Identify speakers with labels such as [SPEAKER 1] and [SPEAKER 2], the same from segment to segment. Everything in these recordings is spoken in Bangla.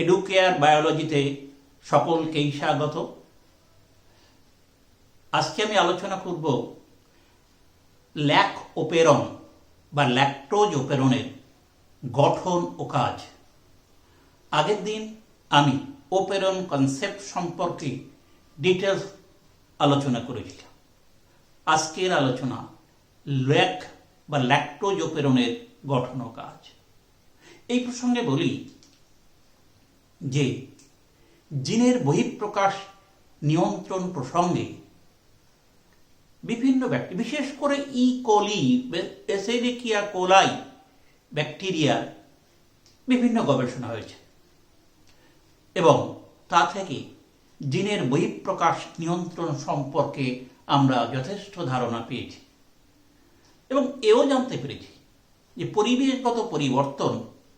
[SPEAKER 1] এডুকেয়ার বায়োলজিতে সকলকেই স্বাগত। আজকে আমি আলোচনা করব ল্যাক ওপেরন বা ল্যাকটোজ ওপেরনের গঠন ও কাজ। আগের দিন আমি ওপেরন কনসেপ্ট সম্পর্কে ডিটেলস আলোচনা করেছিলাম। আজকের আলোচনা ল্যাক বা ল্যাকটোজ ওপেরনের গঠন ও কাজ। এই প্রসঙ্গে বলি যে জিনের বহিঃপ্রকাশ নিয়ন্ত্রণ প্রসঙ্গে বিভিন্ন ব্যক্তি, বিশেষ করে কোলি, এসেরিকিয়া কোলাই ব্যাকটেরিয়ার বিভিন্ন গবেষণা হয়েছে এবং তা থেকে জিনের বহিঃপ্রকাশ নিয়ন্ত্রণ সম্পর্কে আমরা যথেষ্ট ধারণা পেয়েছি এবং এও জানতে পেরেছি যে পরিবেশগত পরিবর্তন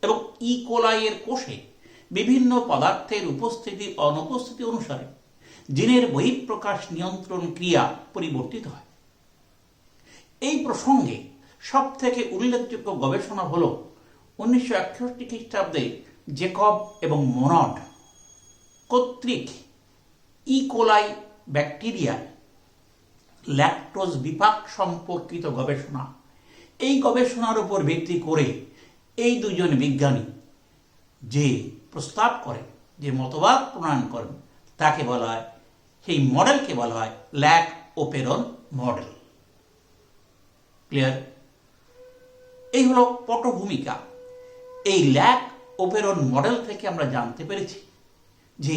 [SPEAKER 1] এবং কোলাইয়ের কোষে বিভিন্ন পদার্থের উপস্থিতি অনুপস্থিতি অনুসারে জিনের বহিঃপ্রকাশ নিয়ন্ত্রণ ক্রিয়া পরিবর্তিত হয়। এই প্রসঙ্গে সবথেকে উল্লেখযোগ্য গবেষণা হল 1961 খ্রিস্টাব্দে জেকব এবং মোনড কর্তৃক কোলাই ব্যাকটেরিয়া ল্যাকটোজ বিপাক সম্পর্কিত গবেষণা। এই গবেষণার উপর ভিত্তি করে এই দুজন বিজ্ঞানী যে প্রস্তাব করেন, যে মতবাদ প্রণয়ন করেন, তাকে বলা হয়, সেই মডেলকে বলা হয় ল্যাক ওপেরন মডেল। ক্লিয়ার? এই হলো পটভূমিকা। এই ল্যাক ওপেরন মডেল থেকে আমরা জানতে পেরেছি যে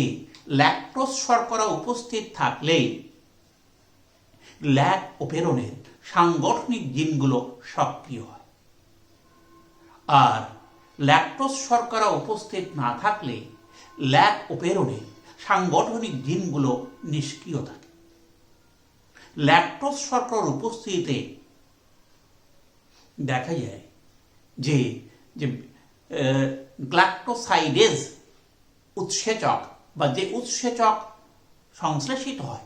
[SPEAKER 1] ল্যাকটোজ শর্করা উপস্থিত থাকলেই ল্যাক ওপেরনের সাংগঠনিক জিনগুলো সক্রিয় হয়, আর ল্যাকটোজ শর্করা উপস্থিত না থাকলে ল্যাক ওপেরনের সাংগঠনিক জিনগুলো নিষ্ক্রিয় থাকে। ল্যাকটোজ শর্করার উপস্থিতিতে দেখা যায় যে গ্ল্যাকটোসাইডেজ উৎসেচক বা যে উৎসেচক সংশ্লেষিত হয়,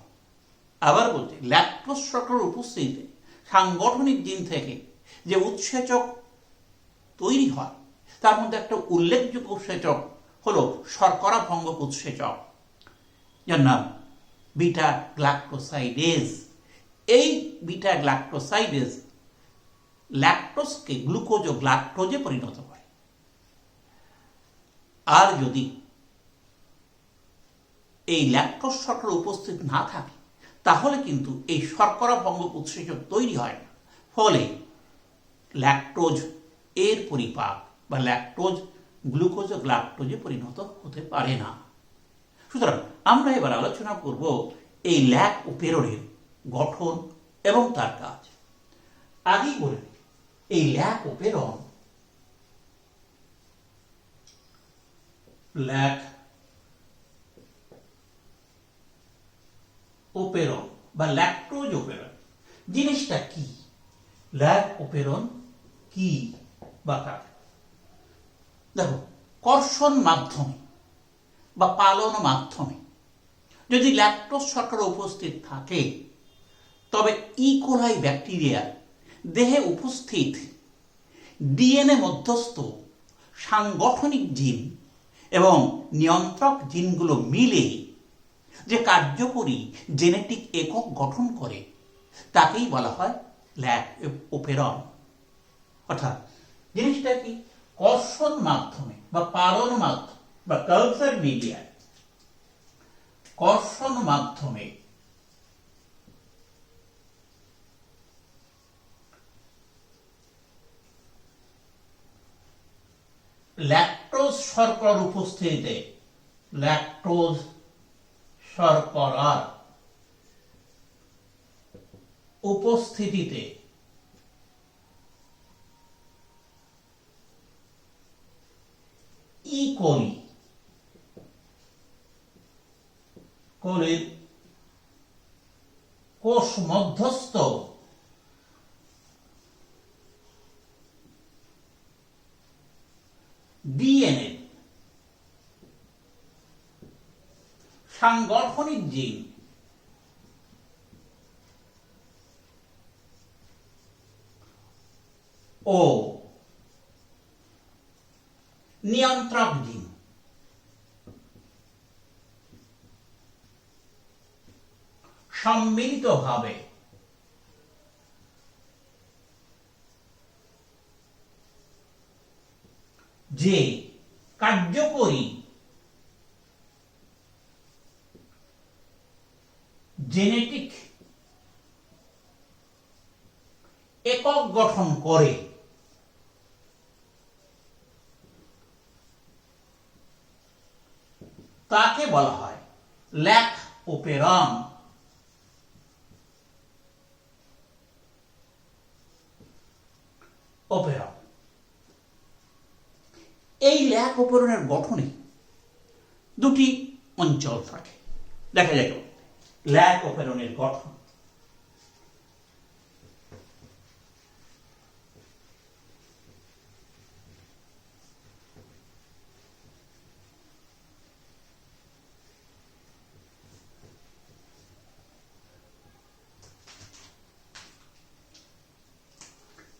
[SPEAKER 1] আবার বলতে ল্যাকটোজ শর্করার উপস্থিতিতে সাংগঠনিক জিন থেকে যে উৎসেচক তৈরি হয় তার মধ্যে একটা উল্লেখযোগ্য উৎসেচক হল শর্করা ভঙ্গক উৎসেচক, যার নাম বিটা গ্ল্যাকটোসাইডেজ। এই বিটা গ্ল্যাকটোসাইডেজ ল্যাকটোজকে গ্লুকোজ ও গ্লাকটোজে পরিণত করে। আর যদি এই ল্যাকটোজ শর্করা উপস্থিত না থাকে তাহলে কিন্তু এই শর্করা ভঙ্গক উৎসেচক তৈরি হয় না, ফলে ল্যাকটোজ এর পরিপাক বা ল্যাকটোজ গ্লুকোজ ও গ্লাকটোজে পরিণত হতে পারে না। সুতরাং আমরা এবার আলোচনা করব এই ল্যাক ওপেরনের গঠন এবং তার কাজ। আগেই বলে এই ল্যাক ওপেরন, ল্যাক ওপেরন বা ল্যাকটোজ ওপেরন জিনিসটা কি? ল্যাক ওপেরন কি বা কাকে? দেখো, কর্ষণ মাধ্যমে বা পালন মাধ্যমে যদি ল্যাকটোজ শর্করা উপস্থিত থাকে তবে কোলাই ব্যাকটেরিয়ার দেহে উপস্থিত ডিএনএ মধ্যস্থ সাংগঠনিক জিন এবং নিয়ন্ত্রক জিনগুলো মিলে যে কার্যকরী জেনেটিক একক গঠন করে তাকেই বলা হয় ল্যাক ওপেরন। অর্থাৎ জিনিসটা কি? কর্ষণ মাধ্যমে বা পালন মাধ্যমে বা কালচার মিডিয়ায় কর্ষণ মাধ্যমে ল্যাকটোজ শর্করার উপস্থিতিতে ল্যাকটোজ শর্করার উপস্থিতিতে কোলির কোষ মধ্যস্থ ডিএনএ সাংগঠনিক জিন ও নিয়ন্ত্রক জিন সম্মিলিতভাবে যে কার্যকরী জেনেটিক একক গঠন করে তাকে বলা হয় ল্যাক ওপেরন। এই ল্যাক ওপেরনের গঠনে দুটি অঞ্চল থাকে। দেখা যায় ল্যাক ওপেরনের গঠন।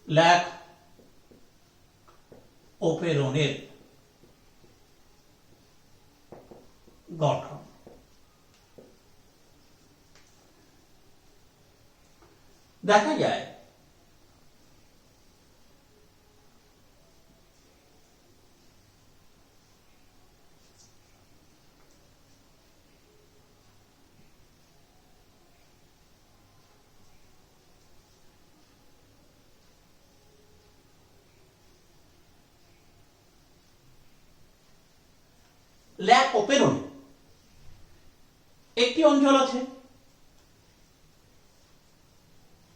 [SPEAKER 1] ল্যাক ওপেরনের গঠন। দেখা যায় ল্যাক ওপেরন একটি অঞ্চল আছে,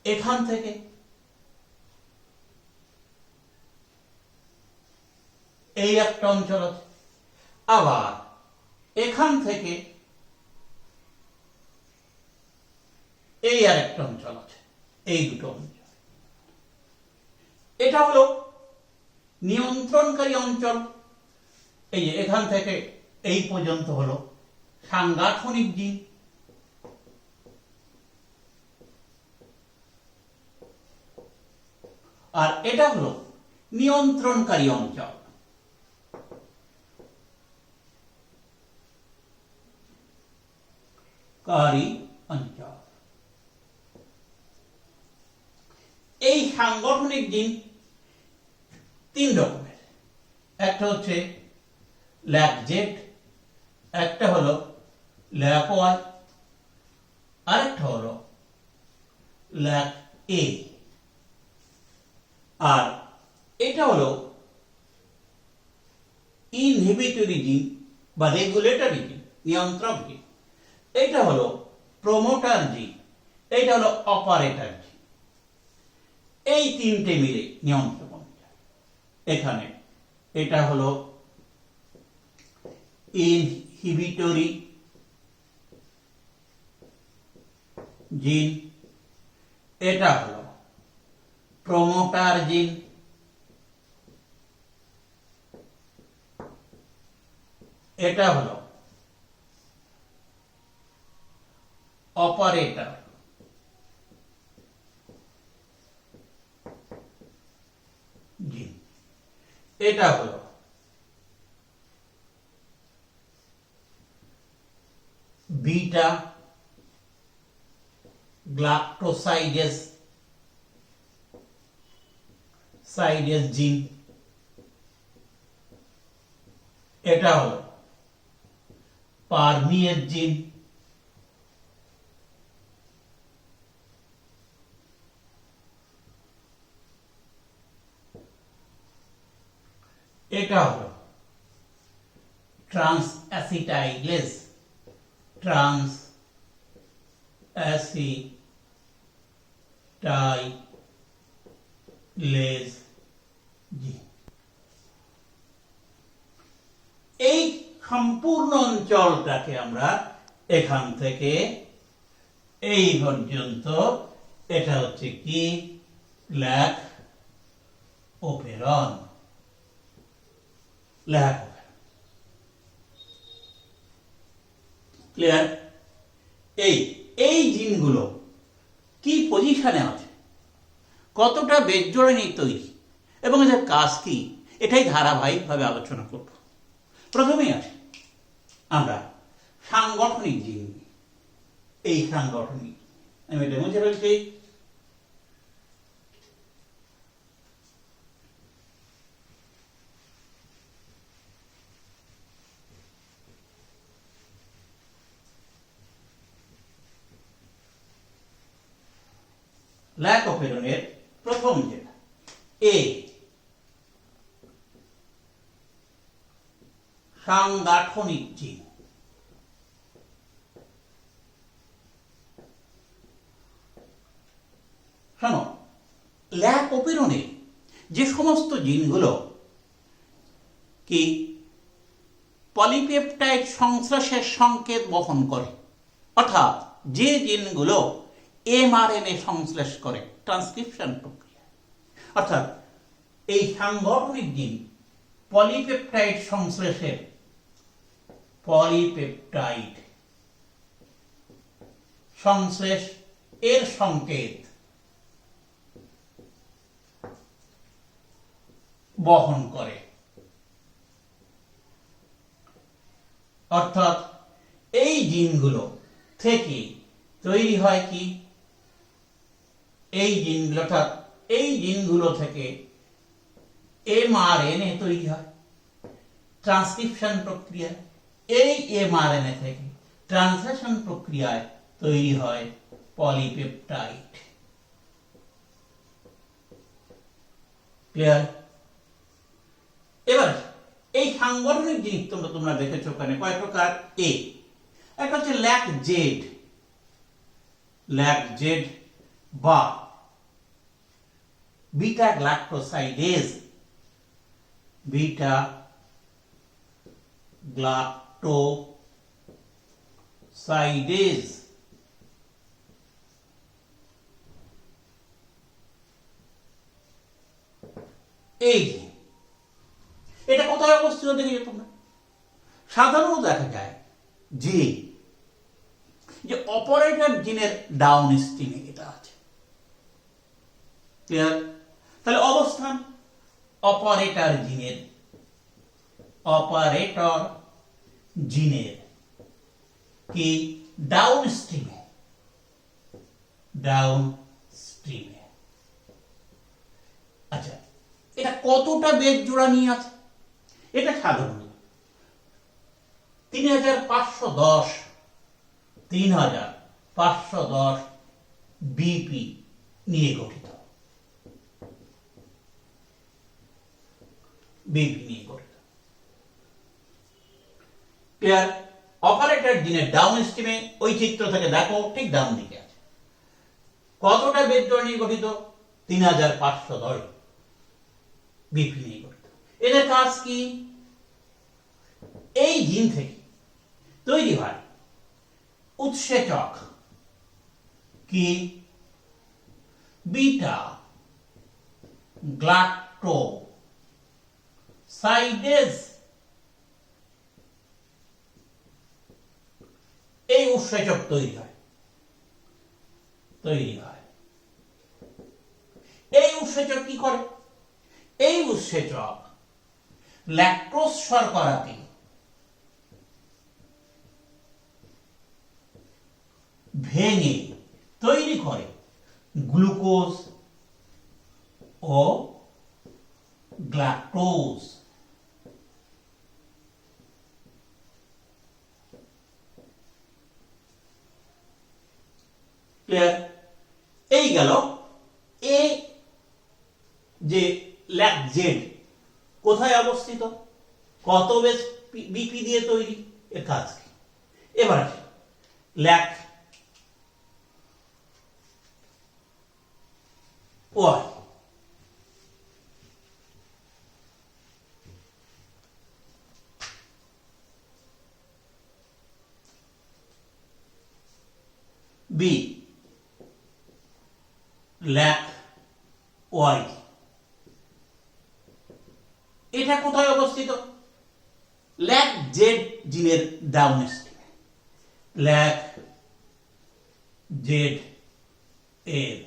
[SPEAKER 1] এখান থেকে এই একটা অঞ্চল আছে, আবার এখান থেকে এই আর একটা অঞ্চল আছে। এই দুটো অঞ্চল, এটা হলো নিয়ন্ত্রণকারী অঞ্চল। এই যে এখান থেকে এই পর্যন্ত হলো সাংগঠনিক জিন, আর এটা হলো নিয়ন্ত্রণকারী অঞ্চল। এই সাংগঠনিক জিন তিন রকমের। একটা হচ্ছে ল্যাক জেড, একটা হলো ল্যাক ওয়াই, আরেকটা হলো ল্যাক এ। আর এটা হলো ইনহিবিটরি জিন বা রেগুলেটরি জিন, নিয়ন্ত্রক জিন। এটা হলো প্রমোটার জিন, এটা হলো অপারেটর জিন। এই তিনটে মিলে নিয়ন্ত্রক অঞ্চল। এখানে এটা হলো ইনহিবিটরি জিন, এটা হলো প্রমোটার জিন, এটা হলো অপারেটর জিন, এটা হলো বিটা গ্লাক্টোসাইডেজ জিন, এটা হলো পারমিয়েজ জিন, এটা হলো ট্রান্সঅ্যাসিটাইলেজ জিন। এই সম্পূর্ণ অঞ্চলটাকে আমরা এখান থেকে এই পর্যন্ত, এটা হচ্ছে কি ল্যাক ওপেরন। ক্লিয়ার? এই জিনগুলো কি পজিশনে আছে, কতটা বেজোড়ে নিয়ে তৈরি, এবং এদের কাজ কি, এটাই ধারাবাহিকভাবে আলোচনা করব। প্রথমেই আসি আমরা সাংগঠনিক জিন। এই সাংগঠনিক আমি এটা মুছে ফেলছি। ল্যাকোপেরনের প্রথম যেটা এ, সাংগঠনিক জিন। শোনো, ল্যাকোপেরনে যে সমস্ত জিনগুলো কি পলিপেপটাইড সংশ্লেষের সংকেত বহন করে, অর্থাৎ যে জিনগুলো এমআরএনএ সংশ্লেষ করে ট্রান্সক্রিপশন প্রক্রিয়া, অর্থাৎ এই সাংগঠনিক জিন পলিপেপটাইড সংশ্লেষের পলিপেপটাইড সংশ্লেষ এর সংকেত বহন করে। অর্থাৎ এই জিনগুলো থেকে তৈরি হয় কি, এই জিনগুলো, অর্থাৎ এই জিনগুলো থেকে এমআরএনএ তৈরি হয় ট্রান্সক্রিপশন প্রক্রিয়ায়, এই এমআরএনএ থেকে ট্রান্সলেশন প্রক্রিয়ায় তৈরি হয় পলিপেপটাইড। ক্লিয়ার? এবার এই সাংগঠনিক জিনিস তোমরা দেখেছো ওখানে কয় প্রকার। এ একটা হচ্ছে ল্যাকজেড, ল্যাকজেড বা বিটা গ্লাক্টোসাইডেজ, বিটা গ্লাক্টোসাইডেজ। এই এটা কোথায় অবস্থিত দেখেছো তোমরা? সাধারণত দেখা যায় যে অপারেটর জিনের ডাউন স্ট্রিমে এটা আছে। ক্লিয়ার? তাহলে অবস্থান অপারেটর জিনের, অপারেটর জিনের কি ডাউন স্ট্রিমে, ডাউন স্ট্রিমে। আচ্ছা, এটা কতটা বেদ জোড়া নিয়ে আছে? এটা সাধারণত 3510 বিপি নিয়ে গঠিত, বিপি নিয়ে গঠিত। ক্লিয়ার? অপারেটর জিনের ডাউন স্ট্রিমে ওই চিত্র থেকে দেখো ঠিক ডাউন দিকে আছে। কতটা বেদ জোড়া নিয়ে গঠিত? 3510 বিপি নিয়ে গঠিত। এদের কাজ কি? এই জিন থেকে তৈরি হয় উৎসেচক কি বিটা গ্লাক্টোসাইডেজ। এই উৎসেচক তৈরি হয়। এই উৎসেচক কি করে? এই উৎসেচক ল্যাকটোজ শর্করাকে ভেঙে তৈরি করে গ্লুকোজ ও গ্লাকটোজ। ক্লিয়ার? এই গেল এ যে ল্যাকজেড কোথায় অবস্থিত, কত বেশ বিপি দিয়ে তৈরি, এর কাজ কি। এবার lac Y, B lac Y, এটা কোথায় অবস্থিত? ল্যাক জেড জিনের ডাউন স্ট্রিমে, ল্যাক জেড এর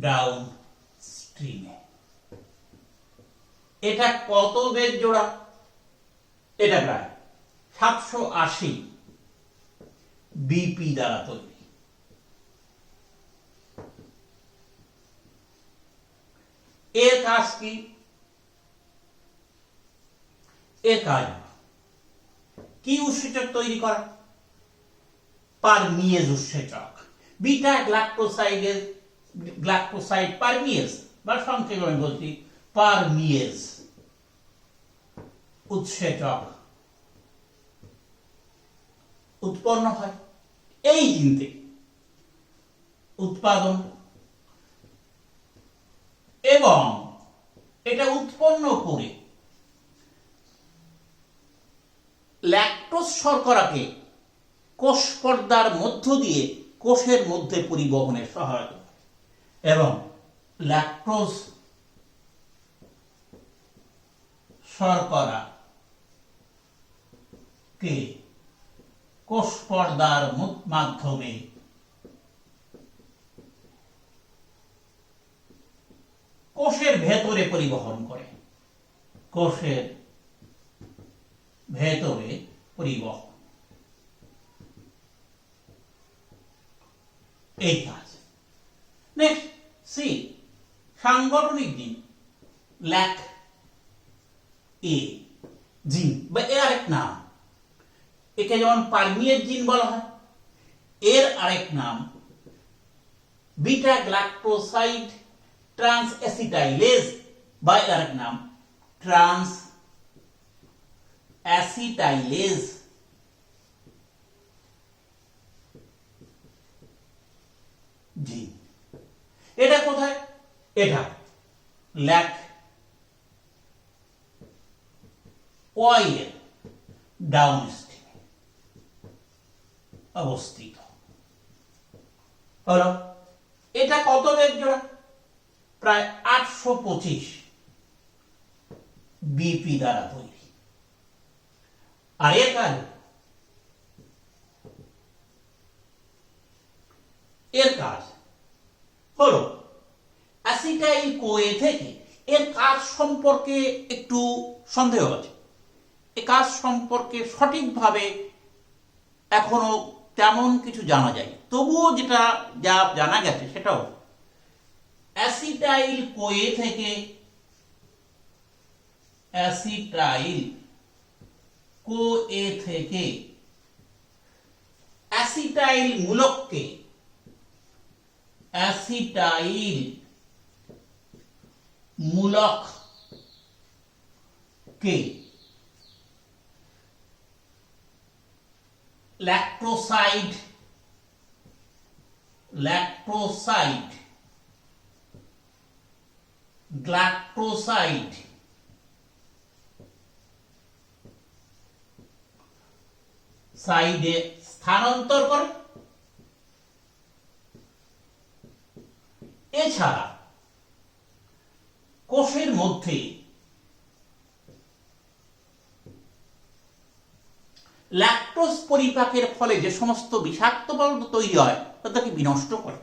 [SPEAKER 1] ডাউন স্ট্রিমে। এটা কত বেদ জোড়া? এটা প্রায় 780 বিপি দ্বারা তৈরি। এর কাজ কি? এর কাজ কি উৎসেচক তৈরি করা? পারমিয়েজ উৎসেচক। বিটা গ্লাক্টোসাইড পারমিয়েজ বা সংক্ষেপে আমি বলছি পারমিয়েজ উৎসেচক উৎপন্ন হয় এই জিন থেকে। উৎপাদন এবং এটা উৎপন্ন করে ল্যাকটোজ শর্করাকে কোষ পর্দার মধ্য দিয়ে কোষের মধ্যে পরিবহনের সহায়তা এবং ল্যাকটোজ শর্করা কে কোষ পর্দার মাধ্যমে কোষের ভেতরে পরিবহন করে। কোষের ভেতরে পরিবহন এই কাজ। নেক্সট সি সাংগঠনিক জিন ল্যাক এ জিন বা এর আরেক নাম, একে যেমন পারমিয়েজ জিন বলা হয়, এর আরেক নাম বিটা গ্লাক্টোসাইড ট্রান্স অ্যাসিটাইলেজ বা এর আরেক নাম ট্রান্স অ্যাসিটাইলেজ জিন। এটা কোথায়? এটা ল্যাক ওয়াই এর ডাউনস্ট্রিমে অবস্থিত। হলো এটা কত বেগ জোড়া? প্রায় 825 বিপি দ্বারা তৈরি। আর এর কাজ হলো অ্যাসিটাইল কোয়ে থেকে। এর কাজ সম্পর্কে একটু সন্দেহ আছে, এ কাজ সম্পর্কে সঠিকভাবে এখনো তেমন কিছু জানা যায়, তবুও যেটা যা জানা গেছে সেটাও অ্যাসিটাইল কোয়ে থেকে অ্যাসিটাইল মূলককে ল্যাক্টোসাইড গ্লাক্টোসাইড সাইডে স্থানান্তর করে। এছাড়া কোষের মধ্যে ল্যাকটোজ পরিপাকের ফলে যে সমস্ত বিষাক্ত পদার্থ তৈরি হয় তাদেরকে বিনষ্ট করে।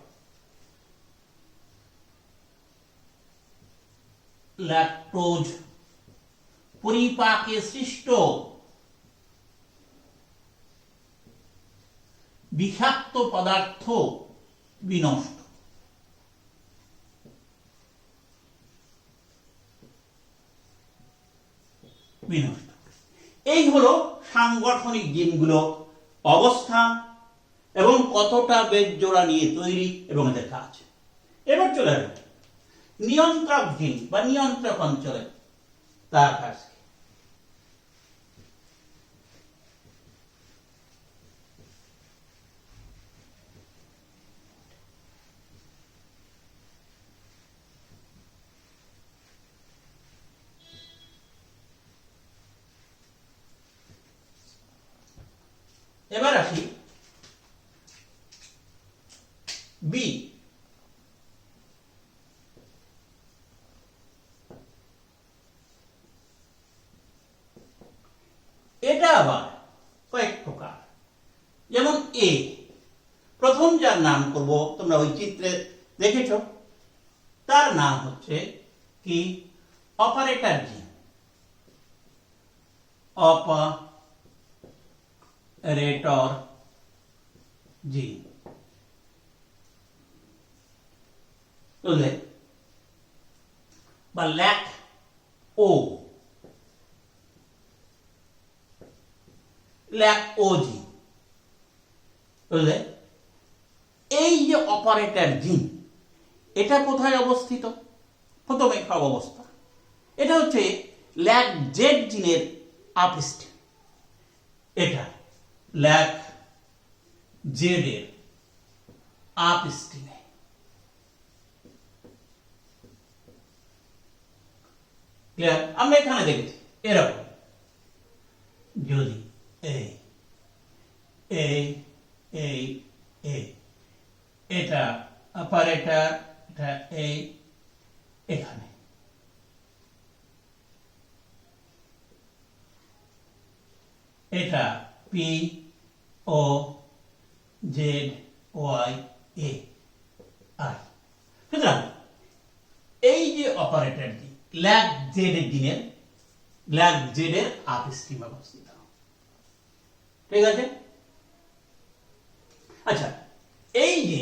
[SPEAKER 1] ল্যাকটোজ পরিপাকে সৃষ্ট বিষাক্ত পদার্থ বিনষ্ট। এই হলো সাংগঠনিক জিনগুলো অবস্থান এবং কতটা বেগ জোড়া নিয়ে তৈরি এবং এদের কাজ। এবার চলে আসবে নিয়ন্ত্রক জিন বা নিয়ন্ত্রক অঞ্চলে তার কাজ। এবার আসি বি। এটা আবার কয়েক প্রকার, যেমন এ। প্রথম যার নাম করব তোমরা ওই চিত্রে দেখেছ, তার নাম হচ্ছে কি অপারেটর জিন। অপারেটর জিন বুঝলে। বা ল্যাক ও জিন, বুঝলে? এই যে অপারেটর জিন, এটা কোথায় অবস্থিত? প্রথমে সব অবস্থা, এটা হচ্ছে ল্যাক জেড জিনের আপস্ট্রিম। এটা ল্যাক জেড এর আপস্ট্রিমে। ক্লিয়ার? আমরা এখানে দেখেছি এরকম, যদি এই এই এই এই এটা অপারেটর, এটা এই এখানে, এটা P O Z Y A I. সুতরাং এই যে অপারেটর জি ল্যাক জেড এর দিনের ল্যাক জেড এর আপস্ট্রিম অবস্থিত। ঠিক আছে? আচ্ছা, এই যে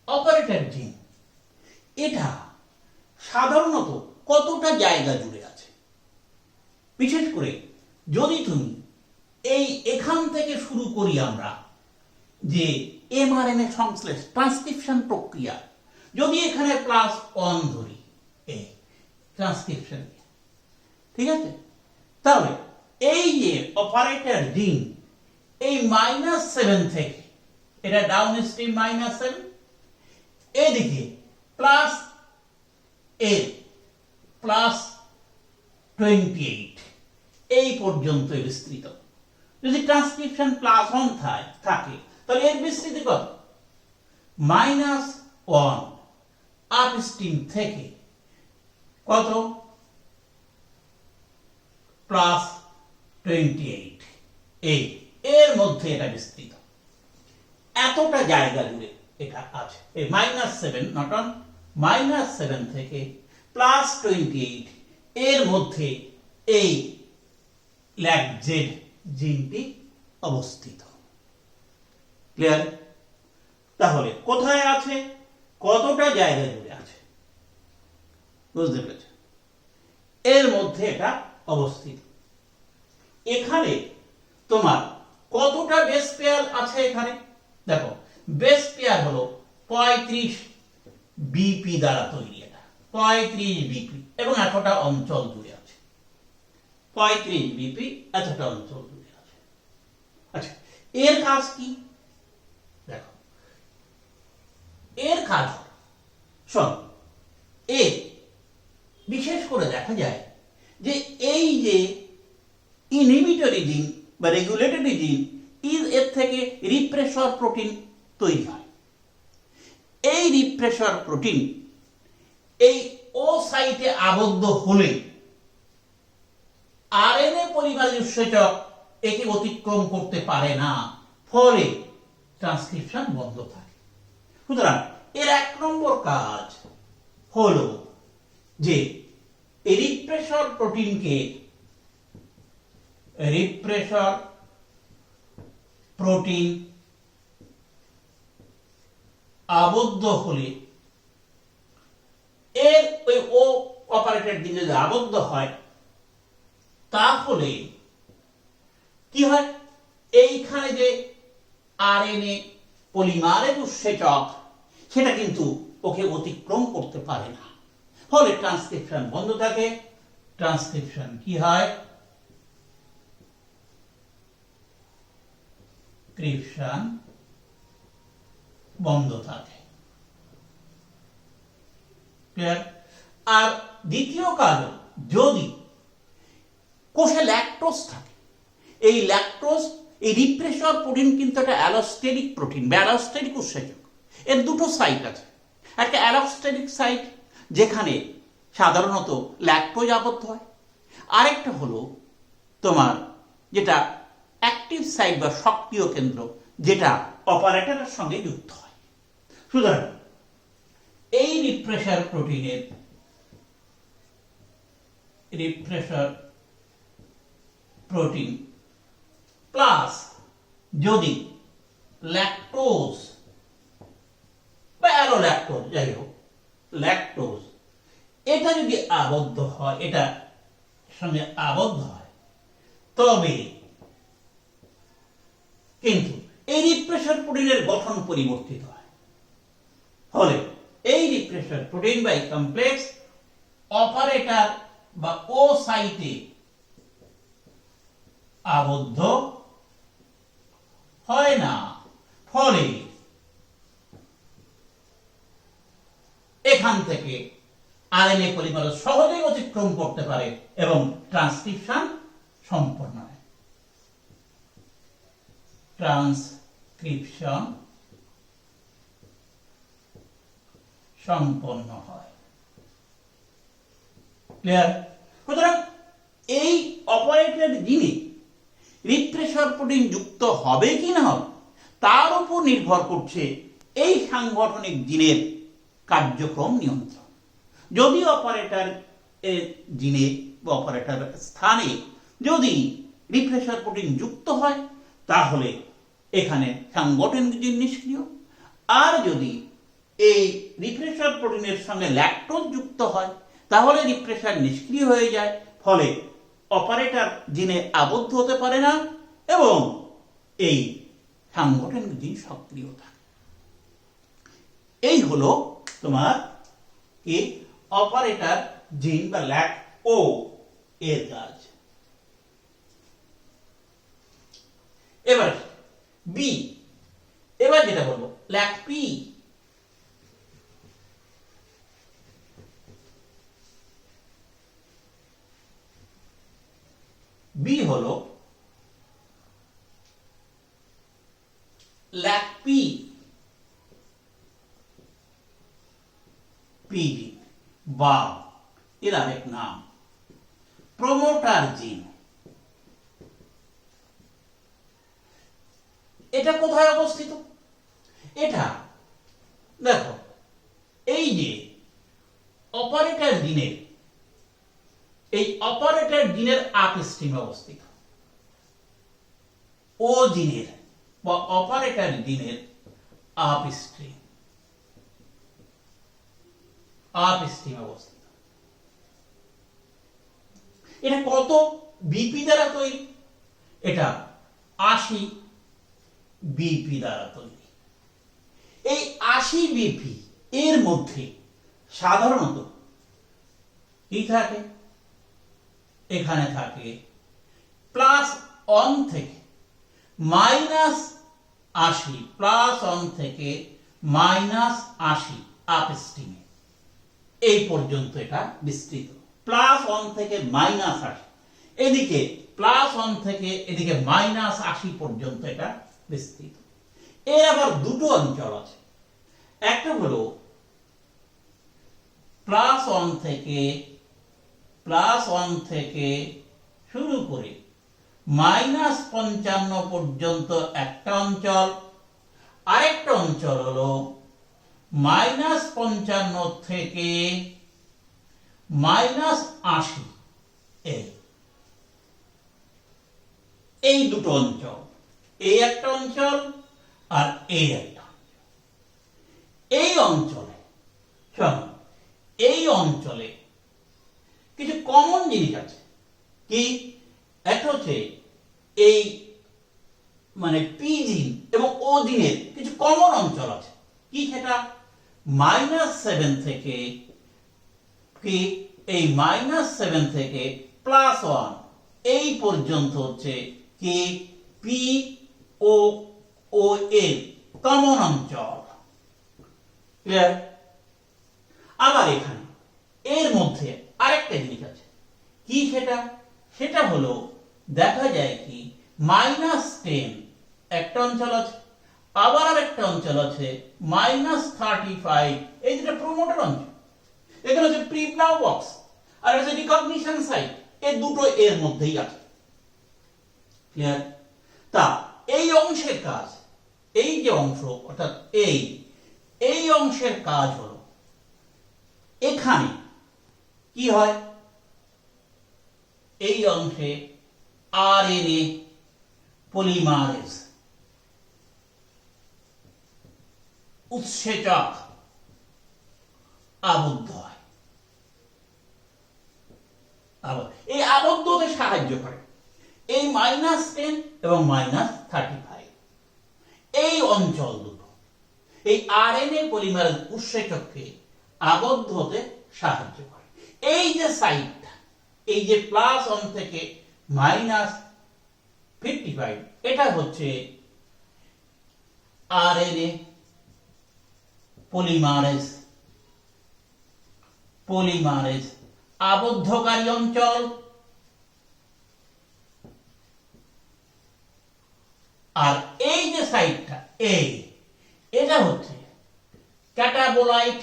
[SPEAKER 1] অপারেটর জিন, এটা সাধারণত কতটা জায়গা জুড়ে আছে? বিশেষ করে যদি তুমি এখান থেকে শুরু করি আমরা যে এমআরএনএ সংশ্লেষ ট্রান্সক্রিপশন প্রক্রিয়া, যদি এখানে +1 ধরি, এই ট্রান্সক্রিপশন, ঠিক আছে, তাহলে এই যে অপারেটর জিন এই -7 থেকে, এটা ডাউন স্ট্রিম -7, এদিকে +28 এই পর্যন্ত বিস্তৃত। যদি ট্রান্সক্রিপশন +1 থাকে, তাহলে এর বিস্তৃতি কত? -1 আপস্ট্রিম থেকে কত? +28, এই এর মধ্যে এটা বিস্তৃত। এতটা জায়গা জুড়ে এটা আছে। এই -7 নট অন -7 থেকে +28 এর মধ্যে এই ল্যাক জেড জিনটি অবস্থিত। ক্লিয়ার? তাহলে কোথায় আছে, কতটা জায়গা জুড়ে আছে, বুঝতে পেরেছ? এর মধ্যে এটা অবস্থিত। এখানে তোমার কতটা বেস পেয়ার আছে? এখানে দেখো, বেস পেয়ার হলো 35 বিপি দ্বারা তৈরি। এটা 35 বিপি এবং এতটা অঞ্চল জুড়ে আছে। 35 বিপি এতটা অঞ্চল জুড়ে আছে। আচ্ছা, এর কাজ কি? দেখো, এর কাজ শোন, বিশেষ করে দেখা যায় যে এই যে ইনহিবিটরি জিন বা রেগুলেটরি জিন, এর থেকে রিপ্রেসর প্রোটিন তৈরি হয়। এই রিপ্রেসর প্রোটিন এই ও সাইটে আবদ্ধ হলে আরএনএ পলিমারেজ উৎসেচক একে অতিক্রম করতে পারে না, ফলে ট্রান্সক্রিপশন বন্ধ থাকে। সুতরাং এর 1 নম্বর কাজ হলো যে রিপ্রেসর প্রোটিনকে, রিপ্রেসর প্রোটিন আবদ্ধ হলে এর ওই ও অপারেটর জিনে যদি আবদ্ধ হয়, তাহলে কি হয়? এইখানে যে আরএনএ পলিমারেজ উৎসেচক, সেটা কিন্তু ওকে অতিক্রম করতে পারে না, ফলে ট্রান্সক্রিপশন বন্ধ থাকে। ট্রান্সক্রিপশন কি হয়? ট্রান্সক্রিপশন বন্ধ থাকে। ক্লিয়ার? আর দ্বিতীয় কাজ, যদি কোষে ল্যাকটোজ থাকে, এই ল্যাকটোজ, এই রিপ্রেসর প্রোটিন কিন্তু একটা অ্যালোস্টেরিক প্রোটিন বা অ্যালোস্টেরিক উৎসেচক। এর দুটো সাইট আছে। একটা অ্যালোস্টেরিক সাইট, যেখানে সাধারণত ল্যাকটোজ আবদ্ধ হয়। আরেকটা হলো তোমার যেটা অ্যাক্টিভ সাইট বা সক্রিয় কেন্দ্র, যেটা অপারেটরের সঙ্গে যুক্ত হয়। সুতরাং এই রিপ্রেসর প্রোটিনের, রিপ্রেসর প্রোটিন প্লাস যদি ল্যাকটোজ বা অ্যালোল্যাকটোজ, যাই হোক, ল্যাকটোজ এটা যদি আবদ্ধ হয়, এটা সঙ্গে আবদ্ধ হয়, তবে কিন্তু এই রিপ্রেসার প্রোটিনের গঠন পরিবর্তিত হয়। ফলে এই repressor protein by complex operator বা ও সাইটে আবদ্ধ হয় না। ফলে এখান থেকে আরএনএ পলিমারেজ সহজেই অতিক্রম করতে পারে এবং ট্রান্সক্রিপশন সম্পন্ন হয়। ট্রান্সক্রিপশন সম্পন্ন হয়। ক্লিয়ার? সুতরাং এই অপারেটেড জিনে রিপ্রেসার প্রোটিন যুক্ত হবে কি না হবে তার উপর নির্ভর করছে এই সাংগঠনিক জিনের কার্যক্রম নিয়ন্ত্রণ। যদি অপারেটর জিনে বা অপারেটর স্থানে যদি রিপ্রেসার প্রোটিন যুক্ত হয় তাহলে এখানে সাংগঠনিক জিন নিষ্ক্রিয়। আর যদি এই রিপ্রেসার প্রোটিনের সঙ্গে ল্যাকটোজ যুক্ত হয় তাহলে রিপ্রেসার নিষ্ক্রিয় হয়ে যায়। ফলে অপারেটর জিনে আবদ্ধ হতে পারে না এবং এই সাংগঠনিক জিন সক্রিয় থাকে। এই হলো তোমার কি অপারেটর জিন বা ল্যাক ও এর কাজ। এবার বি, এবার যেটা বলবো ল্যাক পি। বি হলো ল্যাক পি, পিডি বা এর আরেক নাম প্রমোটার জিন। এটা কোথায় অবস্থিত? এটা দেখো এই যে অপারেটর জিনের, এই অপারেটর জিনের আপস্ট্রিমে অবস্থিত। ও জিনের বা অপারেটর জিনের আপস্ট্রিম অবস্থিত। এটা কত বিপি দ্বারা তৈরি? এটা 80 বিপি দ্বারা তৈরি। এই 80 বিপি এর মধ্যে সাধারণত কি থাকে? এখানে থাকে +1 থেকে -80, +1 থেকে -80 আপস্ট্রিমে এই পর্যন্ত এটা বিস্তৃত। +1 থেকে -80, এদিকে +1 থেকে এদিকে -80 পর্যন্ত এটা বিস্তৃত। এর আবার দুটো অঞ্চল আছে। একটা হলো +1 থেকে শুরু করে -55 পর্যন্ত একটা অঞ্চল। আরেকটা অঞ্চল হলো -55 থেকে -80 এই দুটো অঞ্চল, এই একটা অঞ্চল আর এই একটা অঞ্চল। এই অঞ্চলে এই অঞ্চলে কিছু কমন জিনিস আছে। কি? একটা হচ্ছে এই মানে পি জিন এবং ও জিনের কিছু কমন অঞ্চল আছে। কি সেটা? -7 থেকে কি এই -7 থেকে +1 এই পর্যন্ত হচ্ছে কি পি ও ও এর কমন অঞ্চল। ক্লিয়ার? আবার এখানে এর মধ্যে আরেকটা জিনিস আছে। কি সেটা? সেটা হলো দেখা যায় কি -10 একটা অঞ্চল আছে, আবার আরেকটা অঞ্চল আছে -35। এই যেটা প্রমোটার অঞ্চল, এখানে হচ্ছে প্রিপ্লাউ বক্স আর হচ্ছে রিকগনিশন সাইট। এই দুটো এর মধ্যেই আছে। ক্লিয়ার? তা এই অংশের কাজ, এই যে অংশ অর্থাৎ এই অংশের কাজ হলো এখানে কি হয়? এই অংশে আরএনএ পলিমারেজ উৎসেচক আবদ্ধ হয়। সাহায্য করে। এই -10 এবং -35 এই অঞ্চল দুটো এই আরএনএ পলিমারেজ উৎসেচককে আবদ্ধ হতে সাহায্য করে। এই যে সাইডটা, এই যে +1 থেকে -55, এটা হচ্ছে আরএনএ পলিমারেজ আবদ্ধকারী অঞ্চল। আর এই যে সাইডটা, এটা হচ্ছে catabolite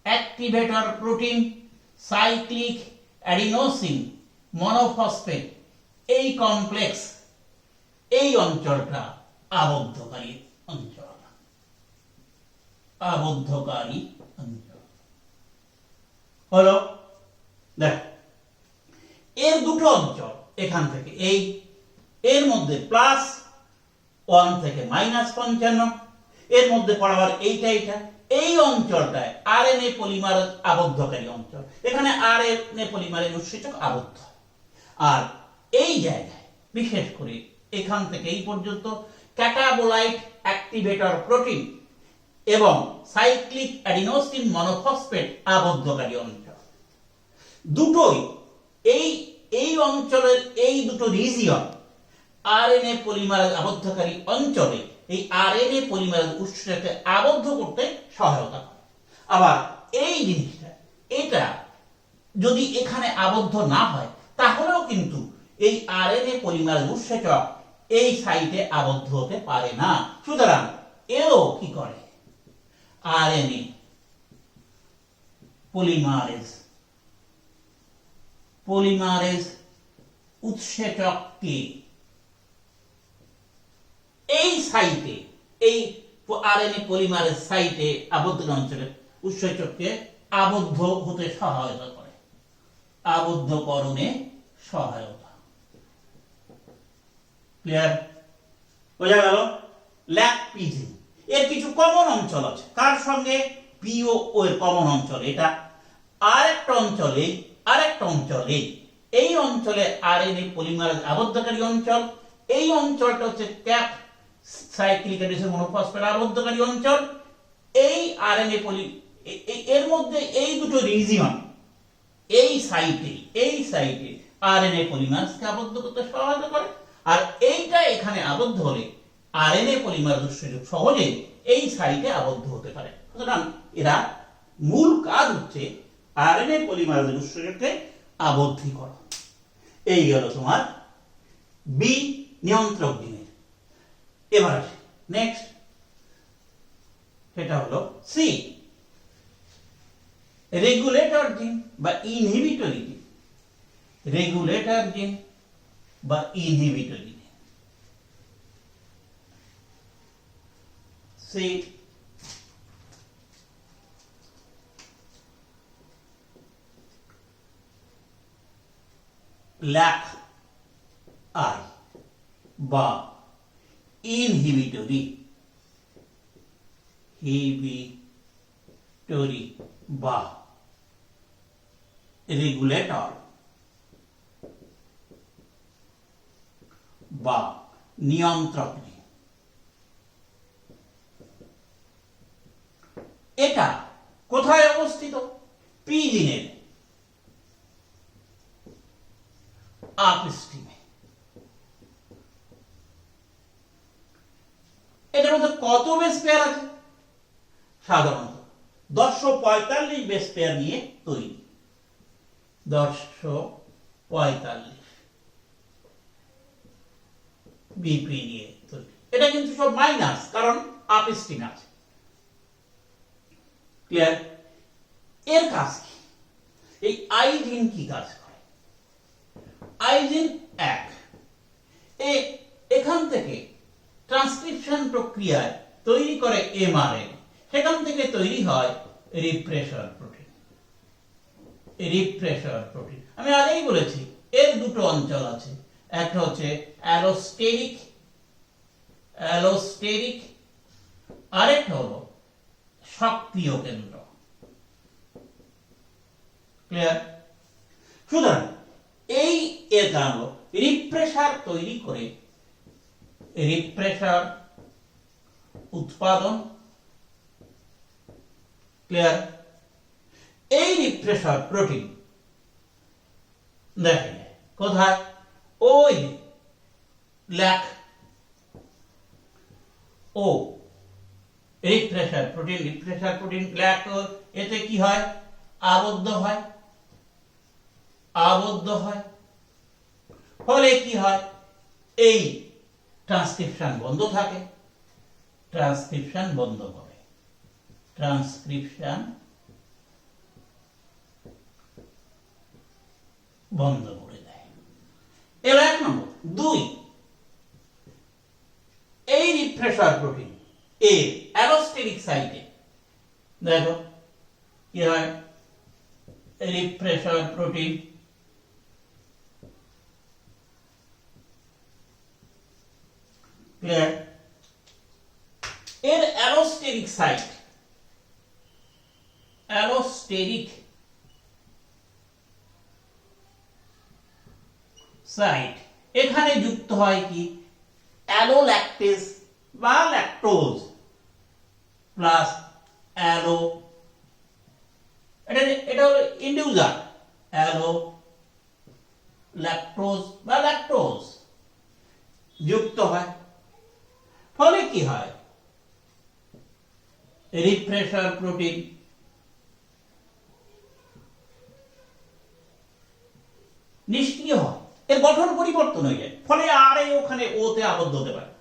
[SPEAKER 1] activator protein cyclic adenosine monophosphate, এই কমপ্লেক্স, এই অঞ্চলটা আবদ্ধকারী অঞ্চল। হলো। দেখ, এর দুটো অঞ্চল এখান থেকে এর মধ্যে +1 থেকে -55, এর মধ্যে পড়াবার এইটা এই অঞ্চলটায় আরএনএ পলিমারেজ আবদ্ধকারী অঞ্চল। এখানে আরএনএ পলিমারেজ উৎসেচক আবদ্ধ। আর এই জায়গায় বিশেষ করে এখান থেকে এই পর্যন্ত ক্যাটাবোলাইট অ্যাক্টিভেটর প্রোটিন এবং সাইক্লিক অ্যাডিনোসিন মনোফসফেট আবদ্ধকারী অঞ্চল। দুটোই এই অঞ্চলের এই দুটো রিজিয়ন আরএনএ পলিমারেজ আবদ্ধকারী অঞ্চলে এই আরএনএ পলিমারেজ উৎসেচককে আবদ্ধ করতে সহায়তা করে। আবার এই জিনিসটা, এটা যদি এখানে আবদ্ধ না হয় তাহলেও কিন্তু এই আরএনএ পলিমারেজ উৎসেচক এই সাইটে আবদ্ধ হতে পারে না। সুতরাং এও কি করে, আরএনএ পলিমারেজ উৎসেচককে এই সাইটে, এই আরএনএ পলিমারেজ সাইটে আবদ্ধ অঞ্চলের উৎসেচককে আবদ্ধ হতে সহায়তা করে, আবদ্ধকরণে সহায়তা। ক্লিয়ার? বোঝা গেল? ল্যাকপিজিন এর কিছু কমন অঞ্চল আছে। কার সঙ্গে? পিও এর কমন অঞ্চল এটা। আরেকটা অঞ্চলে এই অঞ্চলে আরএনএ পলিমারেজ আবদ্ধকারী অঞ্চল। এই অঞ্চলটা হচ্ছে ক্যাপ সাইক্লিক অ্যাডিনোসিন মনোফসফেট আবদ্ধকারী অঞ্চল। এই আরএনএ এর মধ্যে এই দুটো রিজিয়ন এই সাইটে আরএনএ পলিমারেজকে আবদ্ধ করতে সহায়তা করে। আর এইটা এখানে আবদ্ধ হলে আরএনএ পলিমারেজ উৎসেচক সহজেই এই সাইটে আবদ্ধ হতে পারে। সুতরাং এরা মূল কাজ হচ্ছে আরএনএ পলিমারেজ উৎসেচককে আবদ্ধীকরণ। এই গেল তোমার বি নিয়ন্ত্রক জিনের। এবার আসি নেক্সট, সেটা হলো সি রেগুলেটর জিন বা ইনহিবিটরি জিন। রেগুলেটর জিন বা ইনহিবিটরি জিন। সি ল্যাক আই বা ইনহিবিটরি বা রেগুলেটর বা নিয়ন্ত্রক জিন। এটা কোথায় অবস্থিত? পি জিনের আপস্ট্রিমে। এটার মধ্যে কত বেস পেয়ার আছে? সাধারণত 1045 বেস পেয়ার নিয়ে তৈরি। 1045 বিপি নিয়ে তৈরি। এটা কিন্তু সব মাইনাস, কারণ আপস্ট্রিম আছে। ক্লিয়ার? এর কাজ কি? এই আইজিন কি কাজ করে? আইজিন 1 এখান থেকে ট্রান্সক্রিপশন প্রক্রিয়ায় তৈরি করে এমআরএনএ। সেখান থেকে তৈরি হয় রিপ্রেসর প্রোটিন। আমি আগেই বলেছি এর দুটো অঞ্চল আছে। একটা হচ্ছে অ্যালোস্টেরিক, আরেকটা হলো সক্রিয় কেন্দ্র। ক্লিয়ার? সুতরাং এর কারণ রিপ্রেসার তৈরি করে রিপ্রেসার উৎপাদন। ক্লিয়ার? এই রিপ্রেসার প্রোটিন দেখেন কোথায়, ওই ল্যাক ও রিপ্রেসার প্রোটিন ল্যাক এতে কি হয়, আবদ্ধ হয়, ফলে কি হয়, এই ট্রান্সক্রিপশন বন্ধ থাকে, ট্রান্সক্রিপশন বন্ধ করে দেয়। এবার 1 নম্বর। 2, এই রিপ্রেসার প্রোটিন এর অ্যালোস্টেরিক সাইটে দেখো কি হয়, রিপ্রেসার প্রোটিন ক্লিয়ার, এর অ্যালোস্টেরিক সাইট এখানে যুক্ত হয় কি, অ্যালোল্যাকটেজ বা ল্যাকটোজ প্লাস অ্যালো, এটা হলো ইন্ডিউজার, অ্যালো ল্যাকটোজ বা ল্যাকটোজ যুক্ত হয়। ফলে কি হয়, রিপ্রেসার প্রোটিন নিষ্ক্রিয় হয়, এর গঠন পরিবর্তন হয়ে যায়, ফলে আর ওখানে ওতে আবদ্ধ হতে পারে,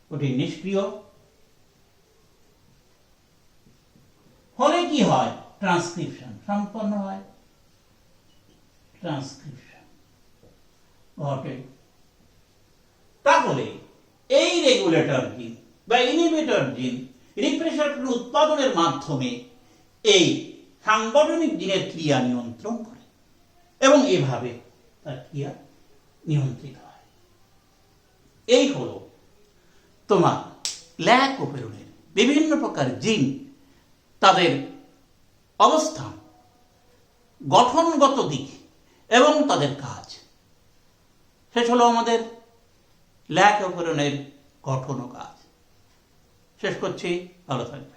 [SPEAKER 1] প্রোটিন নিষ্ক্রিয়। ফলে কি হয়, ট্রান্সক্রিপশন সম্পন্ন হয়, ট্রান্সক্রিপশন ঘটে। তাহলে এই রেগুলেটর জিন বা ইনহিবিটর জিন রিপ্রেসার উৎপাদনের মাধ্যমে এই সাংগঠনিক জিনের ক্রিয়া নিয়ন্ত্রণ করে এবং এভাবে তার ক্রিয়া নিয়ন্ত্রিত হয়। এই হলো তোমার ল্যাকোপেরনের বিভিন্ন প্রকার জিন, তাদের অবস্থান, গঠনগত দিক এবং তাদের কাজ। শেষ হলো আমাদের ল্যাকোপেরনের গঠন ও কাজ। শেষ করছি, ভালো থাকবে।